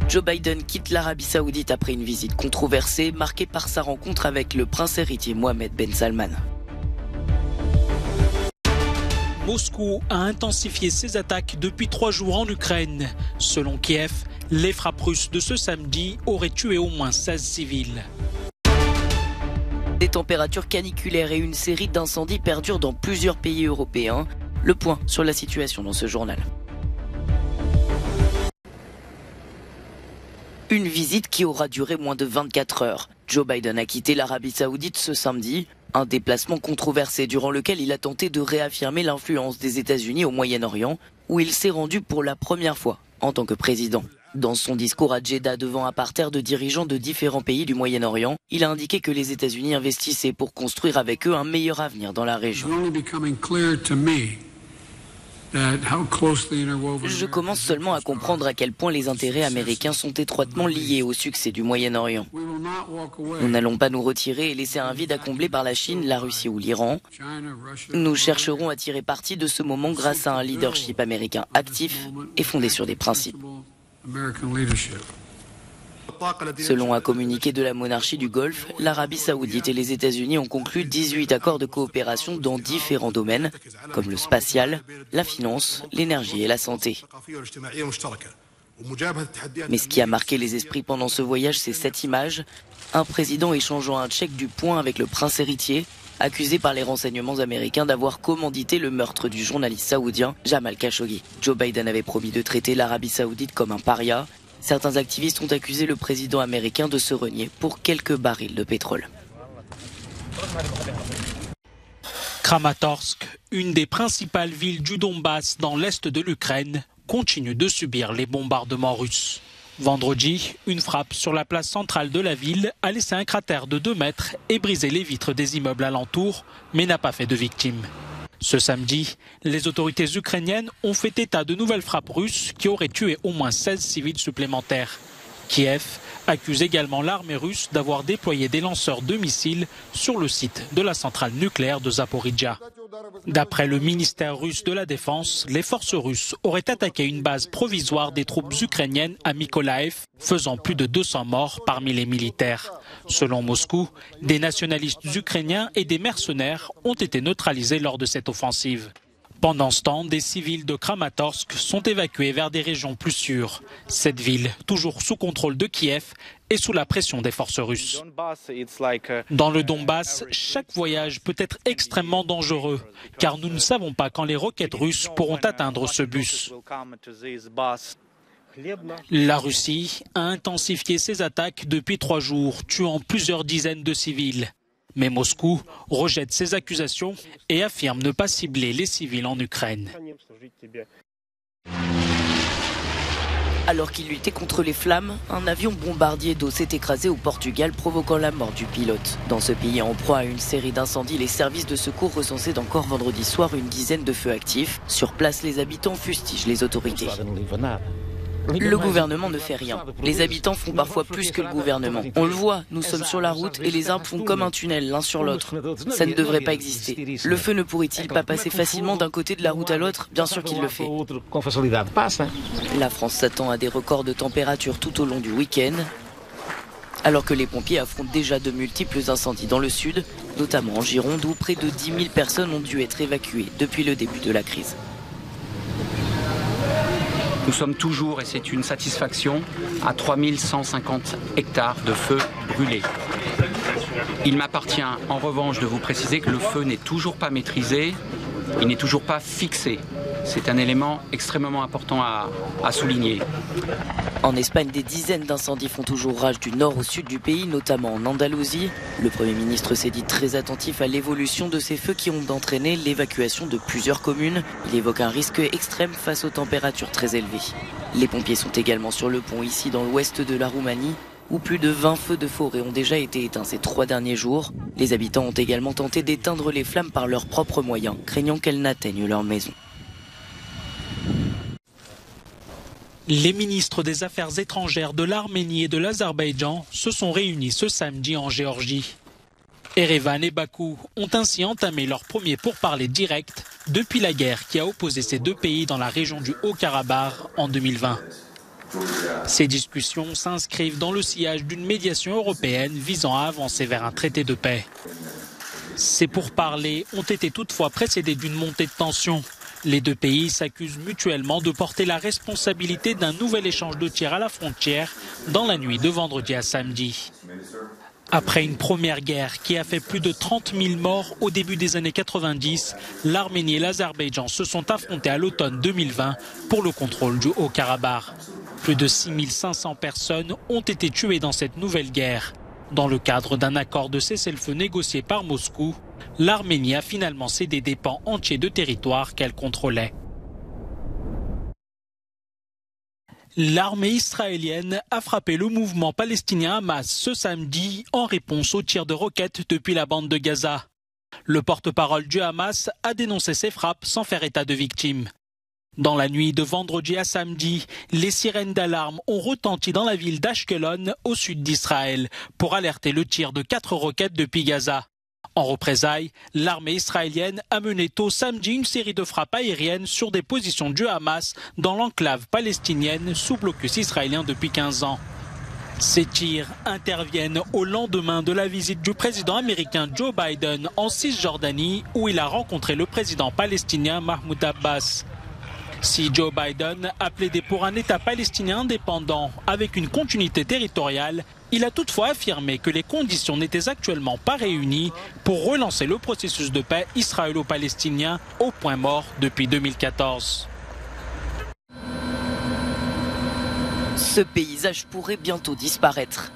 Joe Biden quitte l'Arabie Saoudite après une visite controversée marquée par sa rencontre avec le prince héritier Mohammed Ben Salman. Moscou a intensifié ses attaques depuis 3 jours en Ukraine. Selon Kiev, les frappes russes de ce samedi auraient tué au moins 16 civils. Des températures caniculaires et une série d'incendies perdurent dans plusieurs pays européens. Le point sur la situation dans ce journal. Une visite qui aura duré moins de 24 heures. Joe Biden a quitté l'Arabie Saoudite ce samedi. Un déplacement controversé durant lequel il a tenté de réaffirmer l'influence des États-Unis au Moyen-Orient, où il s'est rendu pour la première fois en tant que président. Dans son discours à Jeddah devant un parterre de dirigeants de différents pays du Moyen-Orient, il a indiqué que les États-Unis investissaient pour construire avec eux un meilleur avenir dans la région. Je commence seulement à comprendre à quel point les intérêts américains sont étroitement liés au succès du Moyen-Orient. Nous n'allons pas nous retirer et laisser un vide à combler par la Chine, la Russie ou l'Iran. Nous chercherons à tirer parti de ce moment grâce à un leadership américain actif et fondé sur des principes. Selon un communiqué de la monarchie du Golfe, l'Arabie Saoudite et les États-Unis ont conclu 18 accords de coopération dans différents domaines, comme le spatial, la finance, l'énergie et la santé. Mais ce qui a marqué les esprits pendant ce voyage, c'est cette image, un président échangeant un chèque du poing avec le prince héritier, accusé par les renseignements américains d'avoir commandité le meurtre du journaliste saoudien Jamal Khashoggi. Joe Biden avait promis de traiter l'Arabie Saoudite comme un paria. Certains activistes ont accusé le président américain de se renier pour quelques barils de pétrole. Kramatorsk, une des principales villes du Donbass dans l'est de l'Ukraine, continue de subir les bombardements russes. Vendredi, une frappe sur la place centrale de la ville a laissé un cratère de 2 mètres et brisé les vitres des immeubles alentours, mais n'a pas fait de victimes. Ce samedi, les autorités ukrainiennes ont fait état de nouvelles frappes russes qui auraient tué au moins 16 civils supplémentaires. Kiev accuse également l'armée russe d'avoir déployé des lanceurs de missiles sur le site de la centrale nucléaire de Zaporijia. D'après le ministère russe de la Défense, les forces russes auraient attaqué une base provisoire des troupes ukrainiennes à Mykolaïv, faisant plus de 200 morts parmi les militaires. Selon Moscou, des nationalistes ukrainiens et des mercenaires ont été neutralisés lors de cette offensive. Pendant ce temps, des civils de Kramatorsk sont évacués vers des régions plus sûres. Cette ville, toujours sous contrôle de Kiev, est sous la pression des forces russes. Dans le Donbass, chaque voyage peut être extrêmement dangereux, car nous ne savons pas quand les roquettes russes pourront atteindre ce bus. La Russie a intensifié ses attaques depuis 3 jours, tuant plusieurs dizaines de civils. Mais Moscou rejette ces accusations et affirme ne pas cibler les civils en Ukraine. Alors qu'il luttait contre les flammes, un avion bombardier d'eau s'est écrasé au Portugal, provoquant la mort du pilote. Dans ce pays en proie à une série d'incendies, les services de secours recensaient encore vendredi soir une dizaine de feux actifs. Sur place, les habitants fustigent les autorités. Le gouvernement ne fait rien. Les habitants font parfois plus que le gouvernement. On le voit, nous sommes sur la route et les arbres font comme un tunnel l'un sur l'autre. Ça ne devrait pas exister. Le feu ne pourrait-il pas passer facilement d'un côté de la route à l'autre? Bien sûr qu'il le fait. La France s'attend à des records de température tout au long du week-end, alors que les pompiers affrontent déjà de multiples incendies dans le sud, notamment en Gironde où près de 10 000 personnes ont dû être évacuées depuis le début de la crise. Nous sommes toujours, et c'est une satisfaction, à 3150 hectares de feu brûlés. Il m'appartient en revanche de vous préciser que le feu n'est toujours pas maîtrisé, il n'est toujours pas fixé. C'est un élément extrêmement important à souligner. En Espagne, des dizaines d'incendies font toujours rage du nord au sud du pays, notamment en Andalousie. Le Premier ministre s'est dit très attentif à l'évolution de ces feux qui ont entraîné l'évacuation de plusieurs communes. Il évoque un risque extrême face aux températures très élevées. Les pompiers sont également sur le pont ici dans l'ouest de la Roumanie, où plus de 20 feux de forêt ont déjà été éteints ces 3 derniers jours. Les habitants ont également tenté d'éteindre les flammes par leurs propres moyens, craignant qu'elles n'atteignent leur maison. Les ministres des Affaires étrangères de l'Arménie et de l'Azerbaïdjan se sont réunis ce samedi en Géorgie. Erevan et Bakou ont ainsi entamé leur premier pourparlers direct depuis la guerre qui a opposé ces 2 pays dans la région du Haut-Karabakh en 2020. Ces discussions s'inscrivent dans le sillage d'une médiation européenne visant à avancer vers un traité de paix. Ces pourparlers ont été toutefois précédés d'une montée de tension. Les deux pays s'accusent mutuellement de porter la responsabilité d'un nouvel échange de tirs à la frontière dans la nuit de vendredi à samedi. Après une première guerre qui a fait plus de 30 000 morts au début des années 90, l'Arménie et l'Azerbaïdjan se sont affrontés à l'automne 2020 pour le contrôle du Haut-Karabakh. Plus de 6 500 personnes ont été tuées dans cette nouvelle guerre. Dans le cadre d'un accord de cessez-le-feu négocié par Moscou, l'Arménie a finalement cédé des pans entiers de territoire qu'elle contrôlait. L'armée israélienne a frappé le mouvement palestinien Hamas ce samedi en réponse aux tirs de roquettes depuis la bande de Gaza. Le porte-parole du Hamas a dénoncé ces frappes sans faire état de victimes. Dans la nuit de vendredi à samedi, les sirènes d'alarme ont retenti dans la ville d'Ashkelon, au sud d'Israël, pour alerter le tir de 4 roquettes depuis Gaza. En représailles, l'armée israélienne a mené tôt samedi une série de frappes aériennes sur des positions du Hamas dans l'enclave palestinienne sous blocus israélien depuis 15 ans. Ces tirs interviennent au lendemain de la visite du président américain Joe Biden en Cisjordanie, où il a rencontré le président palestinien Mahmoud Abbas. Si Joe Biden a plaidé pour un État palestinien indépendant avec une continuité territoriale, il a toutefois affirmé que les conditions n'étaient actuellement pas réunies pour relancer le processus de paix israélo-palestinien au point mort depuis 2014. Ce paysage pourrait bientôt disparaître.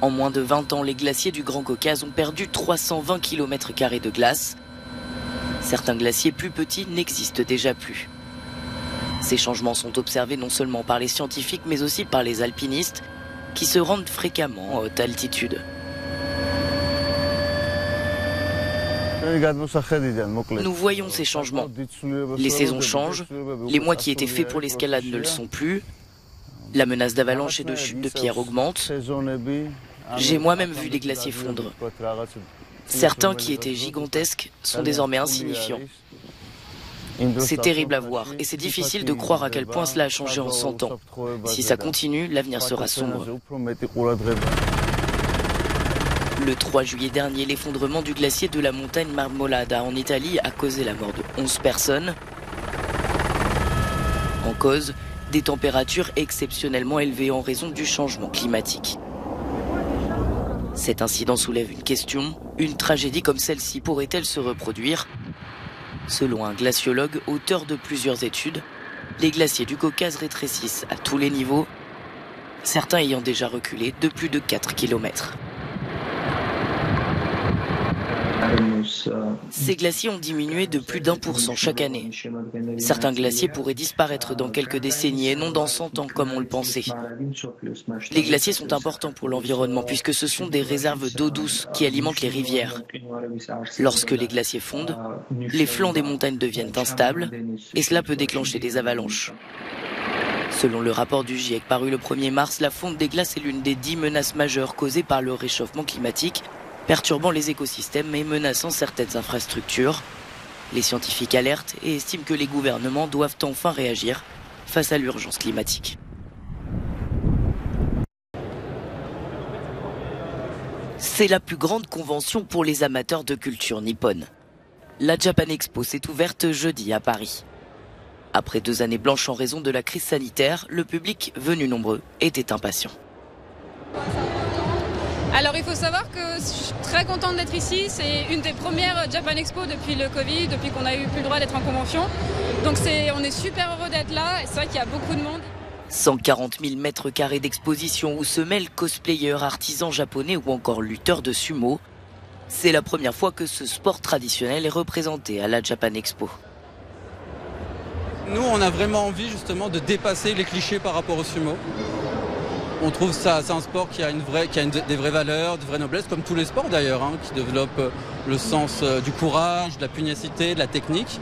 En moins de 20 ans, les glaciers du Grand Caucase ont perdu 320 km² de glace. Certains glaciers plus petits n'existent déjà plus. Ces changements sont observés non seulement par les scientifiques, mais aussi par les alpinistes, qui se rendent fréquemment à haute altitude. Nous voyons ces changements. Les saisons changent, les mois qui étaient faits pour l'escalade ne le sont plus, la menace d'avalanche et de chute de pierres augmente. J'ai moi-même vu des glaciers fondre. Certains qui étaient gigantesques sont désormais insignifiants. C'est terrible à voir et c'est difficile de croire à quel point cela a changé en 100 ans. Si ça continue, l'avenir sera sombre. Le 3 juillet dernier, l'effondrement du glacier de la montagne Marmolada en Italie a causé la mort de 11 personnes. En cause, des températures exceptionnellement élevées en raison du changement climatique. Cet incident soulève une question. Une tragédie comme celle-ci pourrait-elle se reproduire ? Selon un glaciologue, auteur de plusieurs études, les glaciers du Caucase rétrécissent à tous les niveaux, certains ayant déjà reculé de plus de 4 km. Ces glaciers ont diminué de plus d'1% chaque année. Certains glaciers pourraient disparaître dans quelques décennies et non dans 100 ans comme on le pensait. Les glaciers sont importants pour l'environnement puisque ce sont des réserves d'eau douce qui alimentent les rivières. Lorsque les glaciers fondent, les flancs des montagnes deviennent instables et cela peut déclencher des avalanches. Selon le rapport du GIEC paru le 1er mars, la fonte des glaces est l'une des 10 menaces majeures causées par le réchauffement climatique, perturbant les écosystèmes et menaçant certaines infrastructures. Les scientifiques alertent et estiment que les gouvernements doivent enfin réagir face à l'urgence climatique. C'est la plus grande convention pour les amateurs de culture nippone. La Japan Expo s'est ouverte jeudi à Paris. Après 2 années blanches en raison de la crise sanitaire, le public, venu nombreux, était impatient. Alors il faut savoir que je suis très contente d'être ici, c'est une des premières Japan Expo depuis le Covid, depuis qu'on n'a eu plus le droit d'être en convention. Donc on est super heureux d'être là et c'est vrai qu'il y a beaucoup de monde. 140 000 mètres carrés d'exposition où se mêlent cosplayers, artisans japonais ou encore lutteurs de sumo. C'est la première fois que ce sport traditionnel est représenté à la Japan Expo. Nous on a vraiment envie justement de dépasser les clichés par rapport au sumo. On trouve ça, c'est un sport qui a des vraies valeurs, de vraies noblesses, comme tous les sports d'ailleurs, qui développent le sens du courage, de la pugnacité, de la technique.